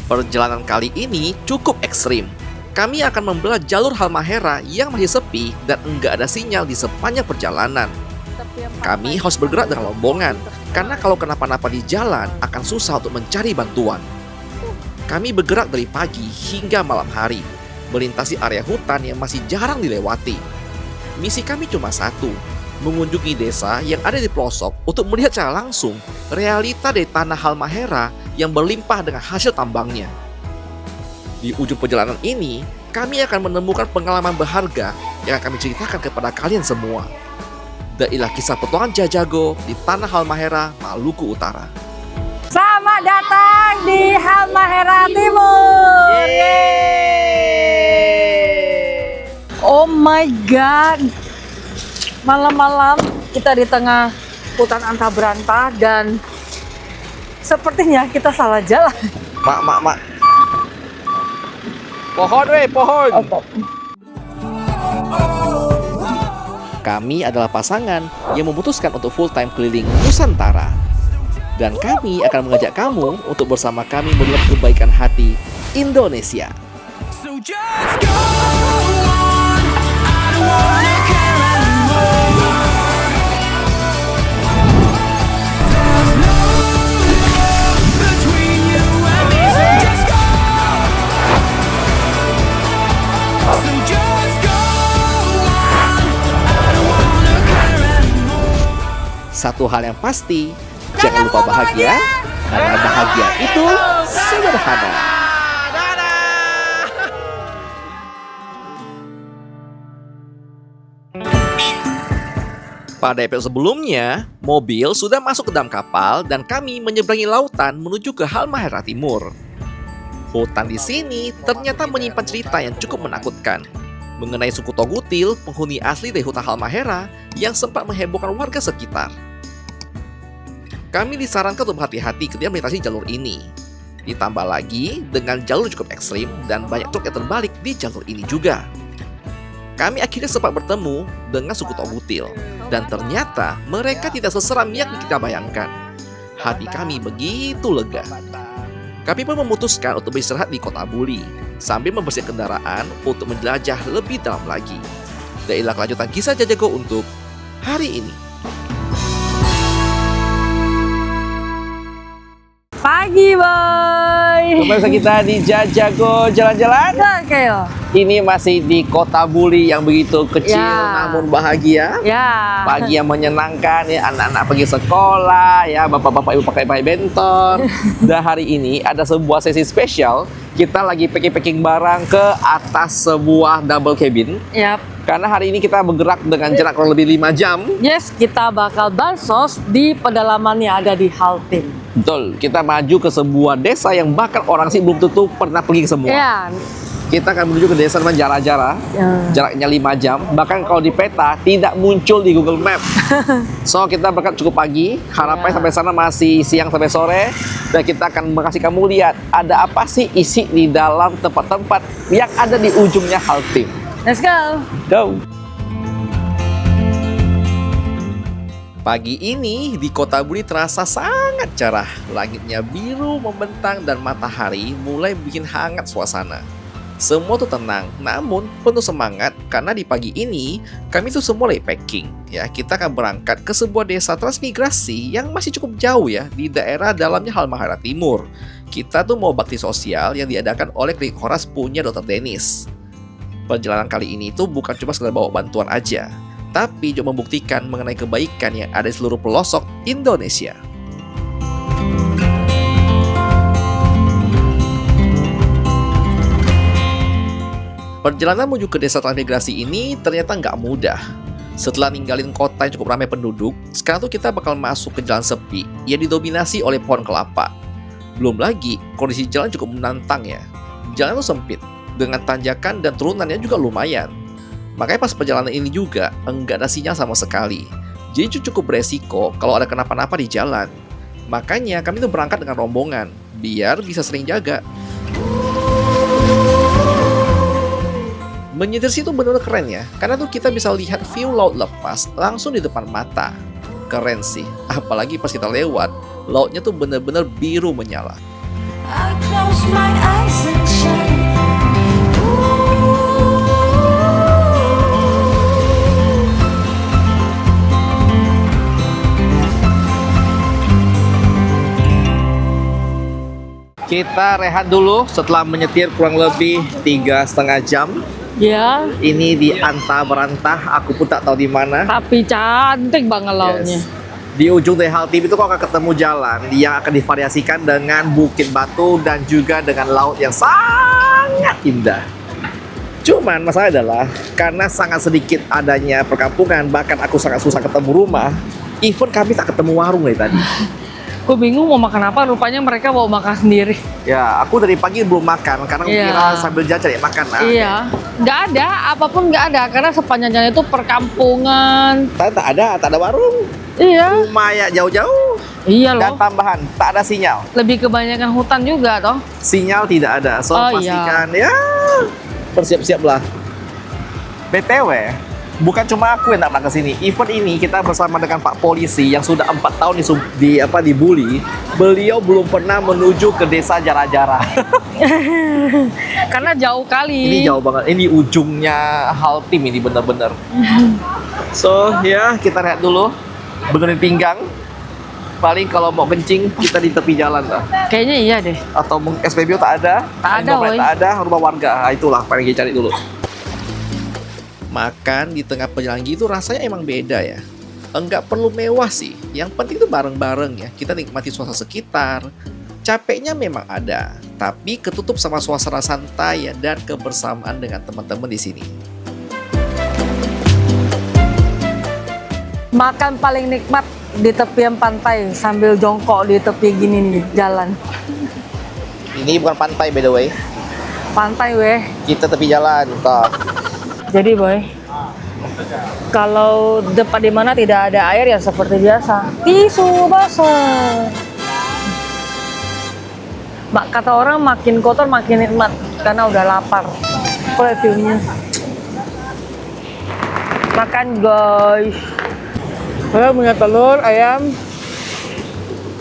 Perjalanan kali ini cukup ekstrim. Kami akan membelah jalur Halmahera yang masih sepi dan enggak ada sinyal di sepanjang perjalanan. Kami harus bergerak dengan rombongan, karena kalau kenapa-napa di jalan akan susah untuk mencari bantuan. Kami bergerak dari pagi hingga malam hari, melintasi area hutan yang masih jarang dilewati. Misi kami cuma satu, mengunjungi desa yang ada di pelosok untuk melihat secara langsung realita dari tanah Halmahera yang berlimpah dengan hasil tambangnya. Di ujung perjalanan ini, kami akan menemukan pengalaman berharga yang akan kami ceritakan kepada kalian semua. Inilah kisah petualangan Jajago di tanah Halmahera, Maluku Utara. Selamat datang di Halmahera Timur. Oh my god. Malam-malam kita di tengah hutan antah berantah dan sepertinya kita salah jalan. Mak. Pohon pohon. Kami adalah pasangan yang memutuskan untuk full time keliling Nusantara. Dan kami akan mengajak kamu untuk bersama kami melihat kebaikan hati Indonesia. So just go on, I don't wanna care anymore. There's no love between you and me, so just go. So just go on, I don't wanna care anymore. Satu hal yang pasti, jangan lupa bahagia, karena bahagia itu sederhana. Pada episode sebelumnya, mobil sudah masuk ke dalam kapal dan kami menyeberangi lautan menuju ke Halmahera Timur. Hutan di sini ternyata menyimpan cerita yang cukup menakutkan mengenai suku Togutil, penghuni asli dari hutan Halmahera yang sempat menghebohkan warga sekitar. Kami disarankan untuk berhati-hati ketika melintasi jalur ini. Ditambah lagi dengan jalur cukup ekstrim dan banyak truk yang terbalik di jalur ini juga. Kami akhirnya sempat bertemu dengan suku Togutil dan ternyata mereka tidak seseram yang kita bayangkan. Hati kami begitu lega. Kami pun memutuskan untuk beristirahat di kota Buli sambil membersihkan kendaraan untuk menjelajah lebih dalam lagi. Dan inilah kelanjutan kisah Jajago untuk hari ini. Pagi, boy. Pemirsa kita di Jajago jalan-jalan. Oke. Ini masih di kota Buli yang begitu kecil namun bahagia. Ya. Pagi yang menyenangkan ya, anak-anak pergi sekolah ya, bapak-bapak ibu pakai bentor. Dan hari ini ada sebuah sesi spesial. Kita lagi packing-packing barang ke atas sebuah double cabin. Yap. Karena hari ini kita bergerak dengan jarak kurang lebih 5 jam. Yes, kita bakal bansos di pedalaman yang ada di Haltim. Betul, kita maju ke sebuah desa yang bahkan orang sih belum tentu pernah pergi ke semua. Ya. Kita akan menuju ke desa namanya Jara-Jara. Jaraknya 5 jam. Bahkan kalau di peta tidak muncul di Google Map. So kita berangkat cukup pagi. Harapannya sampai sana masih siang sampai sore. Dan kita akan kasih kamu lihat ada apa sih isi di dalam tempat-tempat yang ada di ujungnya Haltim. Let's go. Go. Pagi ini di kota Buli terasa sangat cerah. Langitnya biru membentang dan matahari mulai bikin hangat suasana. Semua tuh tenang, namun penuh semangat karena di pagi ini kami tuh semua lagi packing. Ya, kita akan berangkat ke sebuah desa transmigrasi yang masih cukup jauh ya di daerah dalamnya Halmahera Timur. Kita tuh mau bakti sosial yang diadakan oleh Klinik Horas punya Dr. Dennis. Perjalanan kali ini tuh bukan cuma sekedar bawa bantuan aja, tapi juga membuktikan mengenai kebaikan yang ada di seluruh pelosok Indonesia. Perjalanan menuju ke desa transmigrasi ini ternyata nggak mudah. Setelah ninggalin kota yang cukup ramai penduduk, sekarang tuh kita bakal masuk ke jalan sepi yang didominasi oleh pohon kelapa. Belum lagi, kondisi jalan cukup menantang ya. Jalan tuh sempit, dengan tanjakan dan turunannya juga lumayan. Makanya pas perjalanan ini juga enggak ada sinyal sama sekali. Jadi cukup beresiko kalau ada kenapa-napa di jalan. Makanya kami tuh berangkat dengan rombongan, biar bisa sering jaga. Menyetir situ bener-bener keren ya, karena tuh kita bisa lihat view laut lepas langsung di depan mata. Keren sih, apalagi pas kita lewat, lautnya tuh bener-bener biru menyala. I close my eyes and shine. Kita rehat dulu setelah menyetir kurang lebih 3,5 jam. Ya, Ini di Anta Berantah, aku pun tak tahu di mana. tapi cantik banget lautnya. Yes. Di ujung dari Haltim itu kau akan ketemu jalan yang akan divariasikan dengan bukit batu dan juga dengan laut yang sangat indah. Cuman masalah adalah karena sangat sedikit adanya perkampungan, bahkan aku sangat susah ketemu rumah. Even kami tak ketemu warung dari tadi. Gue bingung mau makan apa, rupanya mereka bawa makan sendiri. Ya, aku dari pagi belum makan karena aku Iya. kira sambil jalan cari makan. Nah, Iya, nggak ada, apapun nggak ada, karena sepanjang jalan itu perkampungan. tak ada warung. Iya, Rumah ya jauh-jauh iya dan loh. tambahan tak ada sinyal. Lebih kebanyakan hutan juga toh. Sinyal tidak ada. So Oh, pastikan ya bersiap-siaplah. BTW, bukan cuma aku yang tak pernah ke sini. Event ini kita bersama dengan Pak Polisi yang sudah 4 tahun di bully. Beliau belum pernah menuju ke desa Jara-Jara. Karena jauh kali. Ini jauh banget. Ini ujungnya Haltim ini bener-bener. So ya kita lihat dulu. Benerin pinggang. Paling kalau mau kencing kita di tepi jalan lah. Kayaknya iya deh. Atau SPBU tak ada. Tak ada, Indomaret woy. tak ada. Rumah warga. Nah, itulah paling kita cari dulu. Makan di tengah perjalanan gitu rasanya emang beda ya. Enggak perlu mewah sih. Yang penting itu bareng-bareng ya. Kita nikmati suasana sekitar. Capeknya memang ada, tapi ketutup sama suasana santai ya dan kebersamaan dengan teman-teman di sini. Makan paling nikmat di tepian pantai sambil jongkok di tepi gini nih jalan. Ini bukan pantai by the way. Pantai weh. Kita tepi jalan. Tuh. Jadi boy, kalau tempat di mana tidak ada air ya seperti biasa, tisu basah. Kata orang makin kotor makin nikmat karena udah lapar. Lihat viewnya. Makan guys. Saya punya telur, ayam,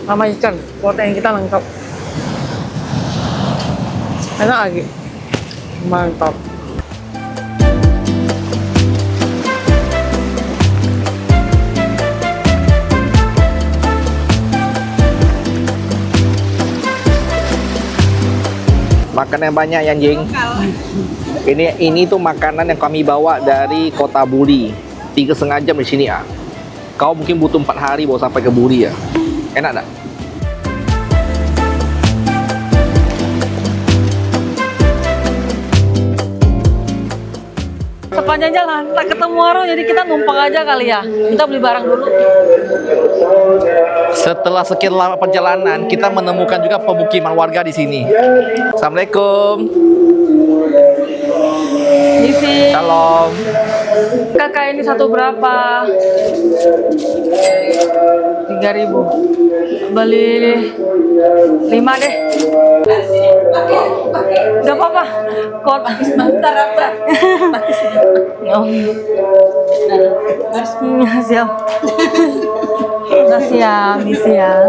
sama ikan. Protein kita lengkap. Enak lagi. Mantap. Makan yang banyak ya, anjing. Ini tuh makanan yang kami bawa dari kota Buli. 3,5 jam di sini ya. Kau mungkin butuh 4 hari baru sampai ke Buli ya. Enak tak? Sepanjang jalan tak ketemu orang, jadi kita numpang aja kali ya. Kita beli barang dulu. Setelah sekian lama perjalanan, kita menemukan juga pemukiman warga di sini. Assalamualaikum. Isi. Shalom. Kakak ini satu berapa? 3.000. Beli 5 deh. Gak apa-apa. Kok sebentar apa? Oh. Siap. Udah siap, siap.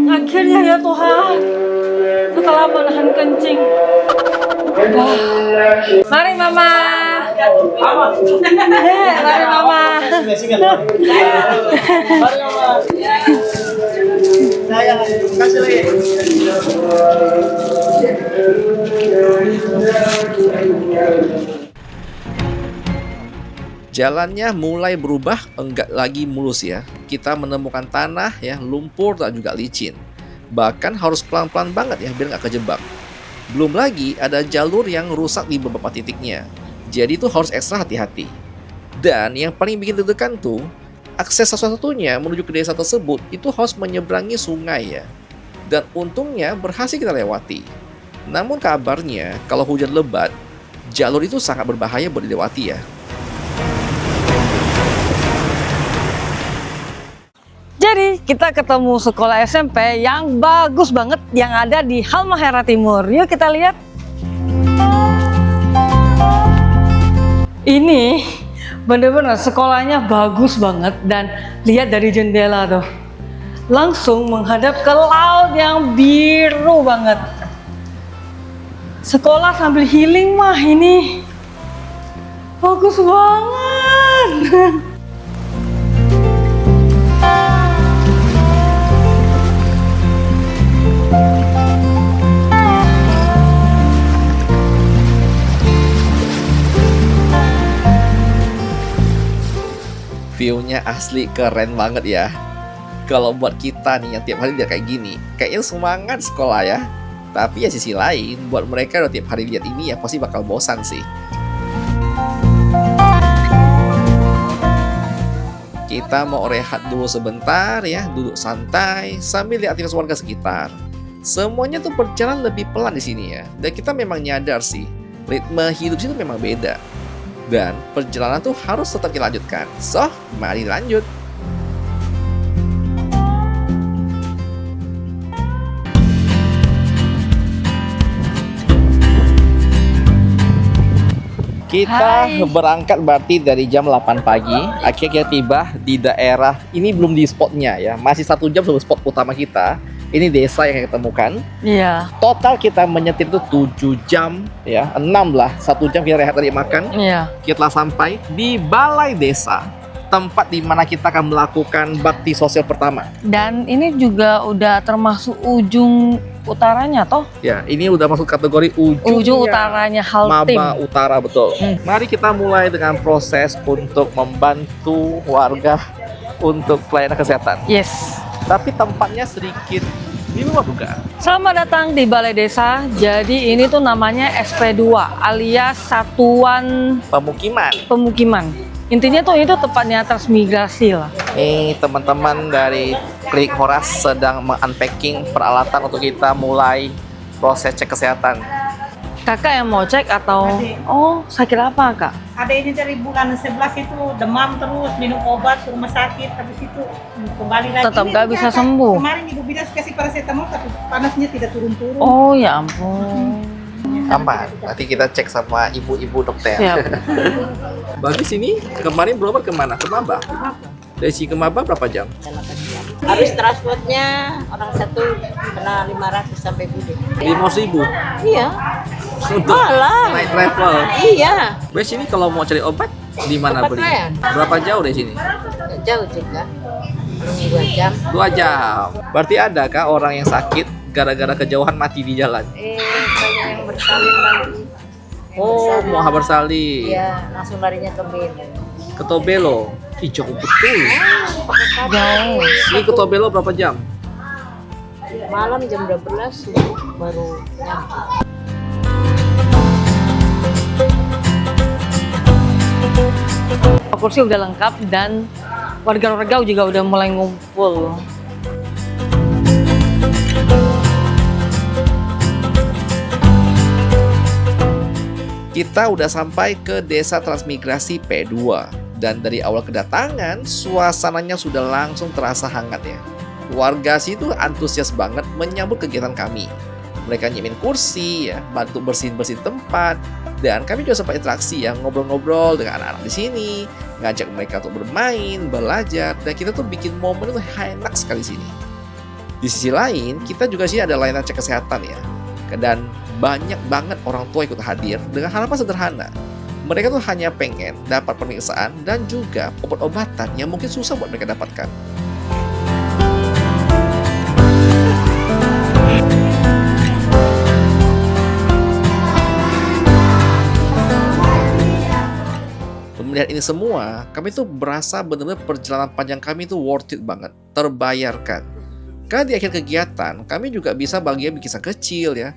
Akhirnya ya Tuhan, setelah menahan kencing. Mari Mama. Mari Mama. Jalannya mulai berubah, enggak lagi mulus ya. Kita menemukan tanah ya, lumpur dan juga licin. Bahkan harus pelan-pelan banget ya biar nggak kejebak. Belum lagi ada jalur yang rusak di beberapa titiknya. Jadi itu harus ekstra hati-hati. Dan yang paling bikin deg-degan tuh, akses satu-satunya menuju ke desa tersebut itu harus menyeberangi sungai ya. Dan untungnya berhasil kita lewati. Namun kabarnya kalau hujan lebat, jalur itu sangat berbahaya buat dilewati ya. Jadi kita ketemu sekolah SMP yang bagus banget yang ada di Halmahera Timur. Yuk kita lihat. Ini bener-bener sekolahnya bagus banget dan lihat dari jendela tuh. langsung menghadap ke laut yang biru banget. Sekolah sambil healing mah ini bagus banget. View-nya asli keren banget ya. Kalau buat kita nih yang tiap hari lihat kayak gini, kayaknya semangat sekolah ya. Tapi ya sisi lain, buat mereka udah tiap hari lihat ini ya pasti bakal bosan sih. Kita mau rehat dulu sebentar ya, duduk santai sambil lihat aktivitas warga sekitar. Semuanya tuh berjalan lebih pelan di sini ya. Dan kita memang nyadar sih, ritme hidup sini memang beda. Dan perjalanan tuh harus tetap dilanjutkan. So, mari lanjut. Kita Hai. berangkat berarti dari jam 8 pagi. Akhirnya kita tiba di daerah, ini belum di spotnya ya. Masih 1 jam sebelum spot utama kita. Ini desa yang kita temukan. Iya, Total kita menyetir itu 7 jam ya, 6 lah. 1 jam kita rehat tadi makan. iya. Kita telah sampai di balai desa, tempat di mana kita akan melakukan bakti sosial pertama. Dan ini juga udah termasuk ujung utaranya toh? Ya, ini udah masuk kategori Ujung utaranya Haltim. Maba Utara, betul. Hmm. Mari kita mulai dengan proses untuk membantu warga untuk pelayanan kesehatan. Yes. Tapi tempatnya sedikit di luar juga. Selamat datang di Balai Desa. Jadi ini tuh namanya SP2 alias Satuan Pemukiman. Pemukiman. Intinya tuh itu tempatnya transmigrasi lah. Teman-teman dari Klik Horas sedang unpacking peralatan untuk kita mulai proses cek kesehatan. Kakak yang mau cek atau oh sakit apa kak? Ada ini dari bulan 11 itu demam terus, minum obat ke rumah sakit, habis itu kembali lagi. Tetap Ini gak juga bisa kan, sembuh. Kemarin ibu bilang kasih paracetamol tapi panasnya tidak turun-turun. Oh ya ampun. Aman. Nanti kita cek sama ibu-ibu dokter. Siap. Bagus ini kemarin berobat kemana? Ke Maba. Dari sini ke Maba berapa jam? Habis transportnya orang satu kena 500 sampai Bude. 5.000 Iya, untuk malah. naik travel. Iya, Dari sini kalau mau cari obat di mana Obat beli? lain. Berapa jauh dari sini? nggak jauh juga. 2 jam. 2 jam. Berarti ada kah orang yang sakit gara-gara kejauhan mati di jalan? Banyak yang bersalin lagi. Oh, mau habar salin. Iya, langsung larinya ke Beno. Ke Tobelo. Ih, jauh betul. Jauh. Ini ke Tobelo berapa jam? Malam jam 12 baru nyampe. Kursi udah lengkap dan warga-warga juga udah mulai ngumpul. Kita udah sampai ke Desa Transmigrasi P2. Dan dari awal kedatangan, suasananya sudah langsung terasa hangat ya. Warga situ antusias banget menyambut kegiatan kami. Mereka nyiapin kursi ya, bantu bersihin-bersihin tempat. Dan kami juga sempat interaksi ya, ngobrol-ngobrol dengan anak-anak di sini, ngajak mereka untuk bermain, belajar, dan kita tuh bikin momen itu enak sekali sini. Di sisi lain, kita juga sini ada layanan cek kesehatan ya. Dan banyak banget orang tua ikut hadir dengan harapan sederhana. Mereka tuh hanya pengen dapat pemeriksaan dan juga obat-obatan yang mungkin susah buat mereka dapatkan. Melihat ini semua, kami tuh berasa benar-benar perjalanan panjang kami tuh worth it banget, terbayarkan. Karena di akhir kegiatan, kami juga bisa bagian bikin kecil ya.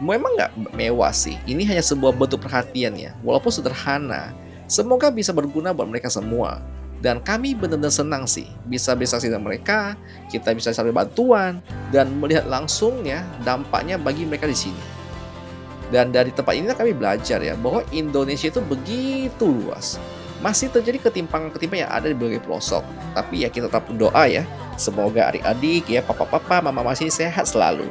Memang nggak mewah sih, ini hanya sebuah bentuk perhatian ya, walaupun sederhana. Semoga bisa berguna buat mereka semua. Dan kami benar-benar senang sih, bisa bersaksi dengan mereka, kita bisa cari bantuan, dan melihat langsung ya dampaknya bagi mereka di sini. Dan dari tempat ini kami belajar ya, bahwa Indonesia itu begitu luas. Masih terjadi ketimpangan-ketimpangan yang ada di berbagai pelosok. Tapi ya kita tetap berdoa ya, semoga adik-adik ya, papa-papa, mama masih sehat selalu.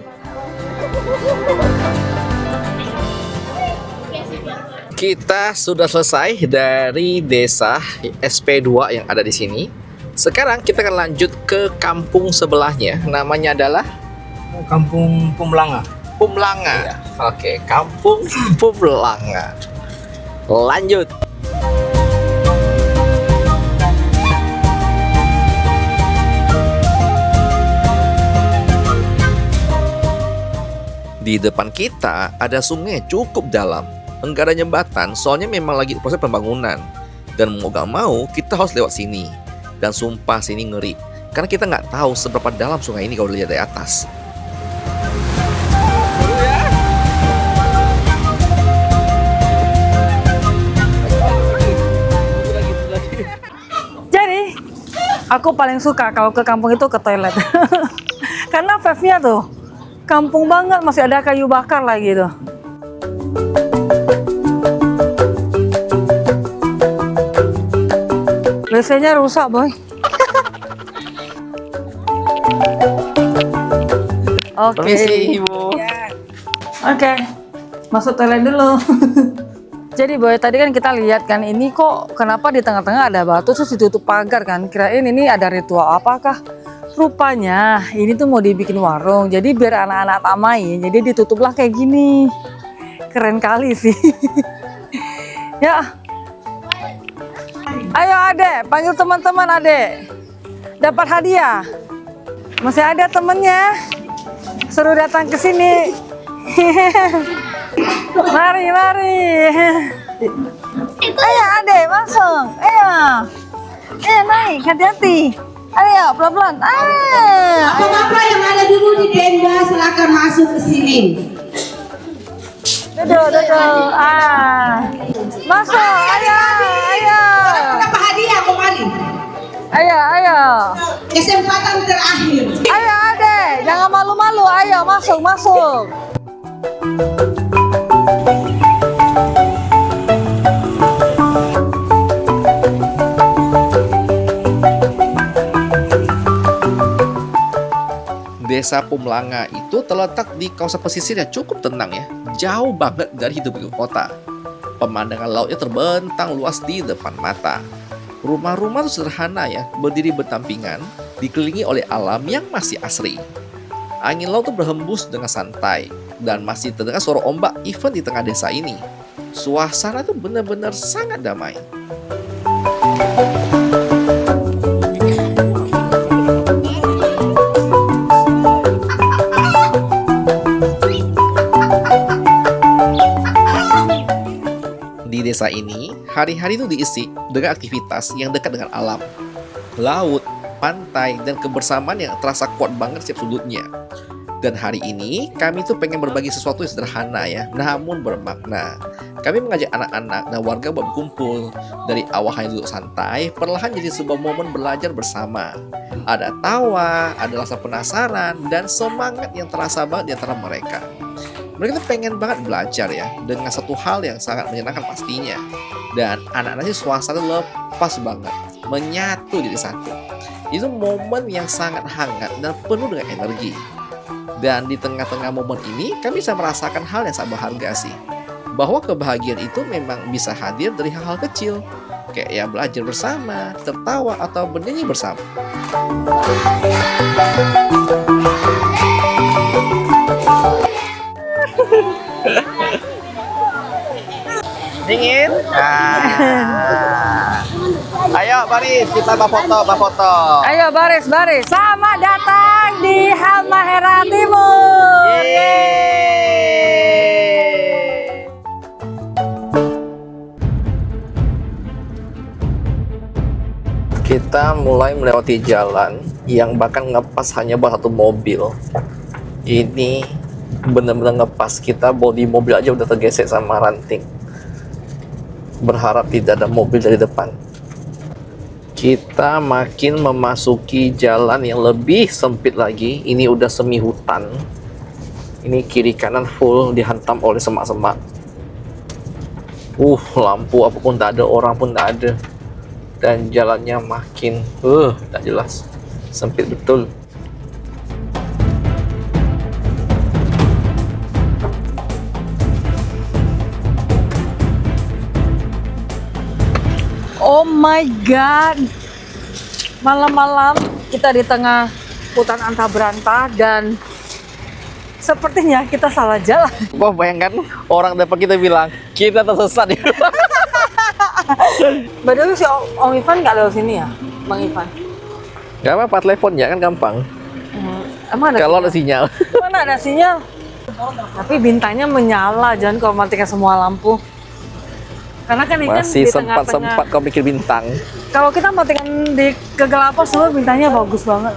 Kita sudah selesai dari desa SP2 yang ada di sini. Sekarang kita akan lanjut ke kampung sebelahnya. Namanya adalah Kampung Pumlanga. Pumlanga. Oke, kampung Pumlanga. Lanjut. Di depan kita ada sungai cukup dalam. Enggak ada jembatan, soalnya memang lagi proses pembangunan. Dan mau gak mau, kita harus lewat sini. Dan sumpah sini ngeri. Karena kita nggak tahu seberapa dalam sungai ini kalau dilihat dari atas. Jadi, aku paling suka kalau ke kampung itu ke toilet. Karena vibe-nya tuh kampung banget, masih ada kayu bakar lagi tuh. WC-nya rusak, boy. Oke. Permisi, Ibu. Oke, masuk toilet dulu. Jadi boy, tadi kan kita lihat kan ini kok kenapa di tengah-tengah ada batu terus ditutup pagar kan? Kirain ini ada ritual apakah? Rupanya ini tuh mau dibikin warung. Jadi biar anak-anak tak main, jadi ditutuplah kayak gini. Keren kali sih. Ya. Ayo Adek, panggil teman-teman Adek. Dapat hadiah. Masih ada temennya. Seru datang ke sini. Mari, mari. Ayo Adek, masuk. Ayo. Ayo naik, hati-hati. Ayo, pelan-pelan. Bapak-bapak yang ada dulu di tenda silakan masuk ke sini. Duduk, duduk. Masuk, ayo, ayo. Dapat hadiah kembali. Ayo, ayo. Kesempatan terakhir. Ayo Adek, jangan malu-malu. Ayo, masuk, masuk. Desa Pumlanga itu terletak di kawasan pesisir yang cukup tenang ya, jauh banget dari hidup ibu kota. Pemandangan lautnya terbentang luas di depan mata. Rumah-rumah itu sederhana ya, berdiri berdampingan, dikelilingi oleh alam yang masih asri. Angin laut tuh berhembus dengan santai, dan masih terdengar suara ombak even di tengah desa ini. Suasana tuh benar-benar sangat damai. Di desa ini, hari-hari itu diisi dengan aktivitas yang dekat dengan alam. Laut, pantai, dan kebersamaan yang terasa kuat banget setiap sudutnya. Dan hari ini, kami tuh pengen berbagi sesuatu yang sederhana ya, namun bermakna. Kami mengajak anak-anak dan warga buat berkumpul. Dari awal hanya duduk santai, perlahan jadi sebuah momen belajar bersama. Ada tawa, ada rasa penasaran, dan semangat yang terasa banget di antara mereka. Mereka tuh pengen banget belajar ya, dengan satu hal yang sangat menyenangkan pastinya. Dan anak-anaknya suasana lepas banget, menyatu jadi satu. Itu momen yang sangat hangat dan penuh dengan energi. Dan di tengah-tengah momen ini, kami bisa merasakan hal yang sangat berharga sih. Bahwa kebahagiaan itu memang bisa hadir dari hal-hal kecil. Kayak ya belajar bersama, tertawa, atau bernyanyi bersama. Dingin? Ayo baris, kita foto. Ayo baris, baris. Selamat datang di Halmahera Timur. Kita mulai melewati jalan yang bahkan ngepas hanya buat satu mobil. Ini benar-benar ngepas, kita bodi mobil aja udah tergesek sama ranting. Berharap tidak ada mobil dari depan. Kita makin memasuki jalan yang lebih sempit lagi. Ini udah semi hutan. Ini kiri kanan full dihantam oleh semak-semak. Lampu apapun tak ada, orang pun tak ada. Dan jalannya makin tak jelas. Sempit betul. Oh my god. Malam-malam kita di tengah hutan antah berantah dan sepertinya kita salah jalan. Wah, bayangkan orang depan kita bilang kita tersesat. By the way, si Om Ivan nggak lewat sini ya, Bang Ivan? Gak apa-apa, teleponnya kan gampang. Emang ada Kalau ada sinyal? sinyal. Mana ada sinyal? Tapi bintangnya menyala, jangan kau matikan semua lampu. Karena kan ini kan Masih di tengah-tengah. sempat kau pikir bintang. Kalau kita matikan di kegelapan semua bintangnya bagus banget.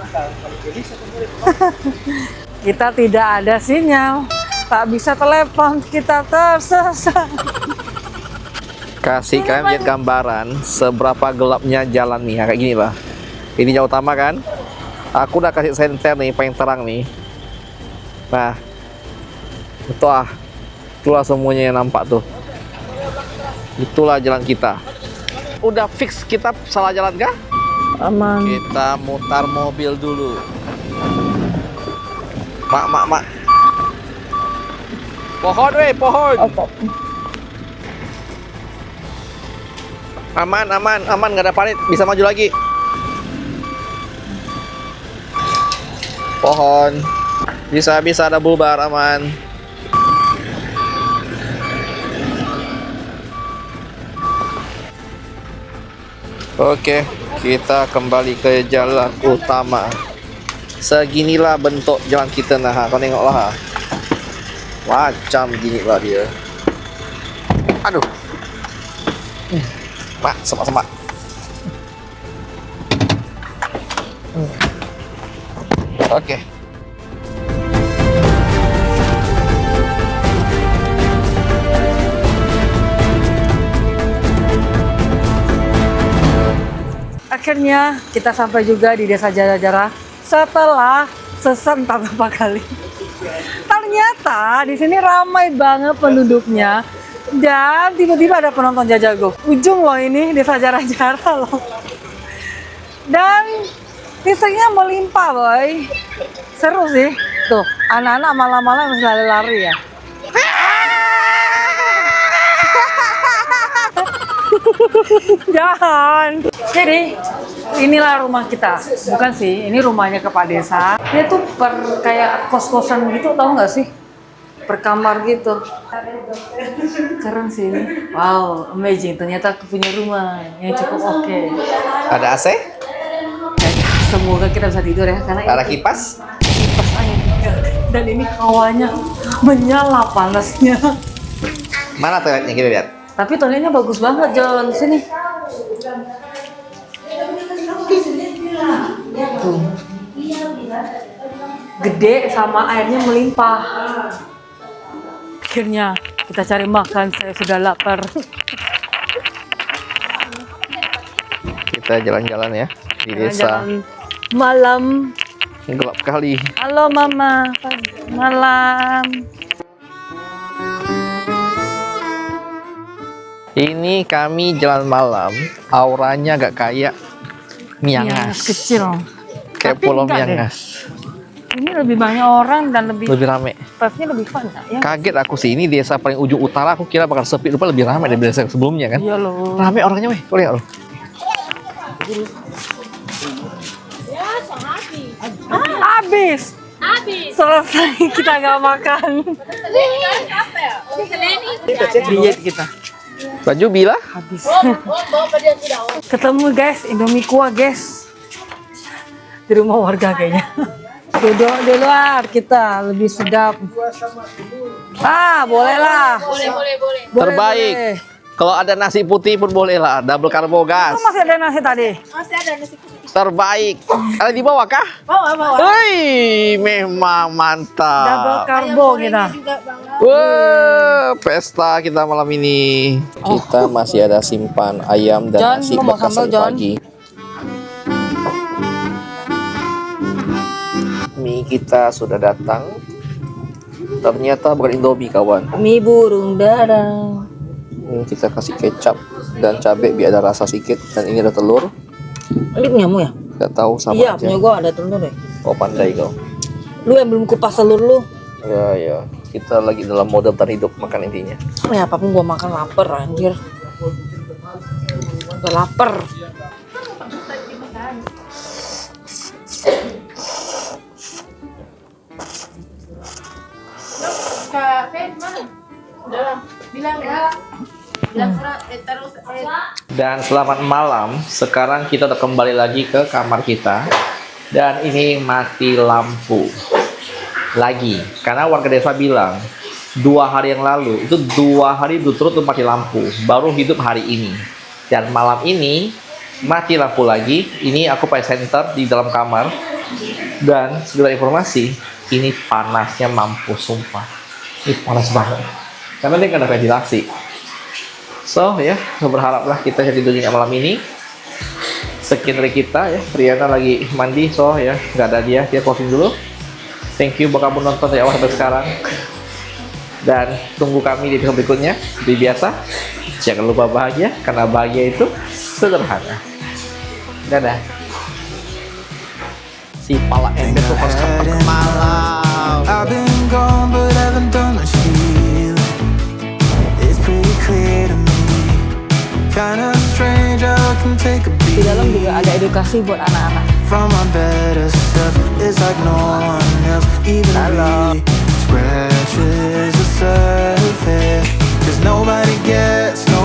Kita tidak ada sinyal, tak bisa telepon, kita tersesat. Kasih kalian lihat gambaran seberapa gelapnya jalan nih, kayak gini lah. Ini jalan utama kan? Aku udah kasih senter nih, paling terang nih. Nah, itulah semuanya yang nampak tuh. Itulah jalan kita. Udah fix kita salah jalan kah? Aman. Kita mutar mobil dulu. Mak. Pohon weh, pohon. Aman, nggak ada parit, bisa maju lagi. Pohon, bisa ada bulbar, aman. Oke, kita kembali ke jalan utama. Seginilah bentuk jalan kita nah, kau tengoklah. Macam gini lah dia. Aduh. Mak, semak. Oke. Akhirnya kita sampai juga di Desa Jara-Jara setelah sesat beberapa kali. Ternyata di sini ramai banget penduduknya dan tiba-tiba ada penonton Jajago. Ujung loh ini Desa Jara-Jara loh. Dan listriknya melimpah boy. Seru sih. Tuh, anak-anak malam-malam masih lari-lari ya. Jangan. Jadi inilah rumah kita. Bukan sih, ini rumahnya kepala desa. Dia tuh kayak kos-kosan gitu, tahu nggak sih? Per kamar gitu. Keren sih ini. Wow, amazing. Ternyata aku punya rumah yang cukup oke. Ada AC? Semoga kita bisa tidur ya, karena Ada ini kipas? kipas angin. Dan ini hawanya menyala panasnya. Mana toiletnya kita lihat? Tapi toiletnya bagus banget, John. Sini. Tuh. Gede sama airnya melimpah. Akhirnya kita cari makan, saya sudah lapar. Kita jalan-jalan ya di desa. Jalan malam. Gelap kali. Halo Mama, malam. Ini kami jalan malam, auranya agak kayak Miangas. Kecil. Kayak Tapi Pulau enggak deh. Miangas. Ini lebih banyak orang dan lebih Rame. vibe-nya lebih fun ya. Kaget aku sih, ini desa paling ujung utara, aku kira bakal sepi, lupa lebih ramai dari desa sebelumnya kan. Iya loh. Rame orangnya weh, kau lihat loh. Habis. Selesai kita nggak makan. Diet kita. Baju bila? Habis. Ketemu guys, Indomie kuah guys. Di rumah warga kayaknya. Duduk di luar kita lebih sedap. Boleh lah. Boleh. Terbaik. Kalau ada nasi putih pun boleh lah, double karbo gas. Oh, masih ada nasi tadi. Terbaik. Ada di bawah kah? Bawa. Hei, memang mantap. Double karbo kita. Wah, pesta kita malam ini. Kita masih ada simpan ayam dan John, nasi mau bekas sambal, dari John? pagi. Mie kita sudah datang. Ternyata bukan Indomie kawan. Mie burung dara. Ini kita kasih kecap dan cabai biar ada rasa sedikit. Dan ini ada telur. Ini punyamu ya? Gak tahu sama Iya, aja. punya gua ada telur deh. Oh pandai kau. Lu yang belum kupas telur lu. Ya. Kita lagi dalam mode bertahan hidup makan intinya. Ya apapun gua makan lapar anjir. Udah lapar. Dan selamat malam. Sekarang kita udah kembali lagi ke kamar kita. Dan ini mati lampu lagi. Karena warga desa bilang 2 hari yang lalu itu 2 hari berturut-turut mati lampu. Baru hidup hari ini. Dan malam ini mati lampu lagi. Ini aku pakai senter di dalam kamar. Dan segala informasi, ini panasnya mampus sumpah. Ini panas banget. Karena dia nggak ada ventilasi. So ya, berharaplah kita jadi tidur nyenyak malam ini. Sekian dari kita ya. Riana lagi mandi, so ya nggak ada dia closing dulu. Thank you buat kamu nonton dari awal sampai sekarang. Dan tunggu kami di episode berikutnya. Seperti biasa, jangan lupa bahagia karena bahagia itu sederhana. Dadah. Si pala ember tuh harus ke malam. I've been gone but haven't done much healing. It's pretty clear to me. Kinda strange how I can take a Di beat dalam juga ada edukasi buat anak-anak. from my better self. It's like no one else even really scratches the surface. 'Cause nobody gets me.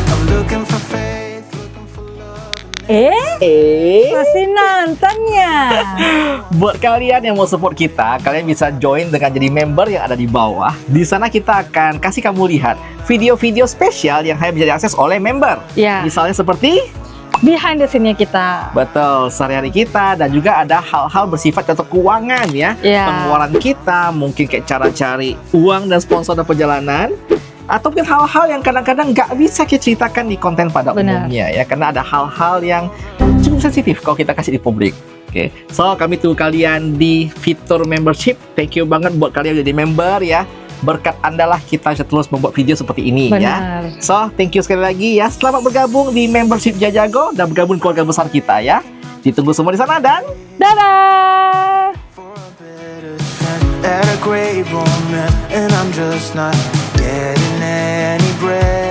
I'm looking for faith, looking for love. Masih nonton ya? Buat kalian yang mau support kita, kalian bisa join dengan jadi member yang ada di bawah. Di sana kita akan kasih kamu lihat video-video spesial yang hanya bisa diakses oleh member. Ya. Misalnya seperti Behind the scene-nya kita. betul sehari-hari kita, dan juga ada hal-hal bersifat untuk keuangan ya. Ya. Pengeluaran kita, mungkin kayak cara cari uang dan sponsor dan perjalanan. Atau mungkin hal-hal yang kadang-kadang nggak bisa kita ceritakan di konten pada Benar. umumnya ya. Karena ada hal-hal yang cukup sensitif kalau kita kasih di publik. Oke, so kami tunggu kalian di fitur membership. Thank you banget buat kalian yang jadi member ya. Berkat Anda lah kita bisa terus membuat video seperti ini ya. Benar. So, thank you sekali lagi ya. Selamat bergabung di membership Jajago dan bergabung keluarga besar kita ya. Ditunggu semua di sana dan Dadah! For a better chance at a great romance, and I'm just not getting any breath.